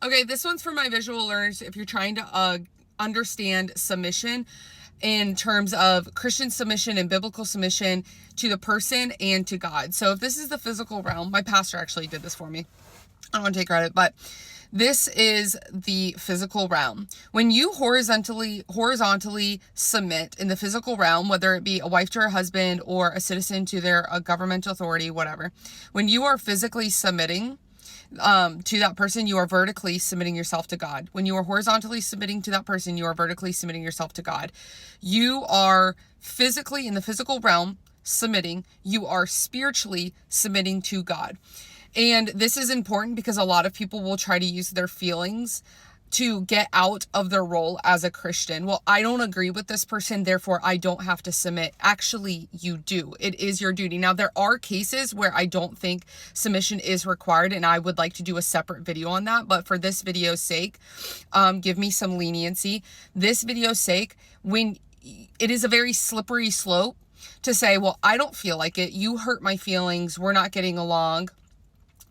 Okay, this one's for my visual learners. If you're trying to understand submission in terms of Christian submission and biblical submission to the person and to God. So if this is the physical realm, my pastor actually did this for me. I don't want to take credit, but this is the physical realm. When you horizontally submit in the physical realm, whether it be a wife to her husband or a citizen to a governmental authority, whatever, when you are physically submitting to that person, you are vertically submitting yourself to God. When you are horizontally submitting to that person, you are vertically submitting yourself to God. You are physically in the physical realm submitting. You are spiritually submitting to God. And this is important because a lot of people will try to use their feelings to get out of their role as a Christian. Well, I don't agree with this person, therefore I don't have to submit. Actually, you do. It is your duty. Now, there are cases where I don't think submission is required, and I would like to do a separate video on that. But for this video's sake, give me some leniency. This video's sake, when it is a very slippery slope to say, well, I don't feel like it. You hurt my feelings. We're not getting along.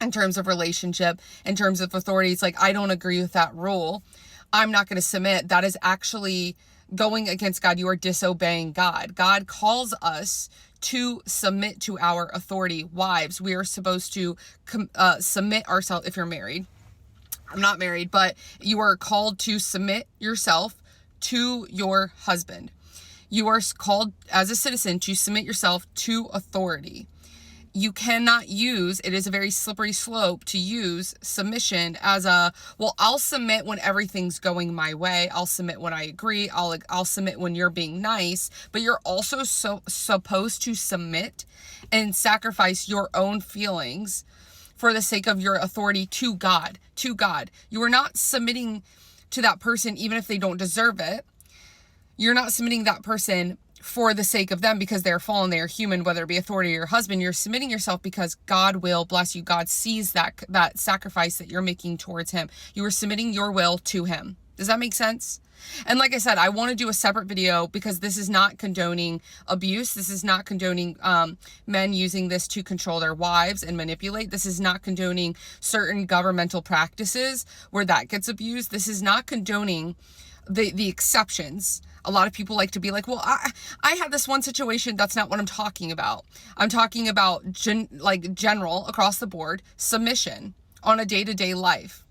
In terms of relationship, in terms of authority, it's like, I don't agree with that rule. I'm not going to submit. That is actually going against God. You are disobeying God. God calls us to submit to our authority. Wives, we are supposed to submit ourselves. If you're married, I'm not married, but you are called to submit yourself to your husband. You are called as a citizen to submit yourself to authority. You cannot use, it is a very slippery slope to use submission as well, I'll submit when everything's going my way. I'll submit when I agree. I'll submit when you're being nice, but you're also supposed to submit and sacrifice your own feelings for the sake of your authority to God, You are not submitting to that person even if they don't deserve it. You're not submitting that person for the sake of them because they're fallen, they're human, whether it be authority or your husband. You're submitting yourself because God will bless you. God sees that sacrifice that you're making towards him. You are submitting your will to him. Does that make sense? And like I said, I want to do a separate video because this is not condoning abuse. This is not condoning men using this to control their wives and manipulate. This is not condoning certain governmental practices where that gets abused. This is not condoning the exceptions. A lot of people like to be like, well, I had this one situation. That's not what I'm talking about. I'm talking about general across the board submission on a day-to-day life.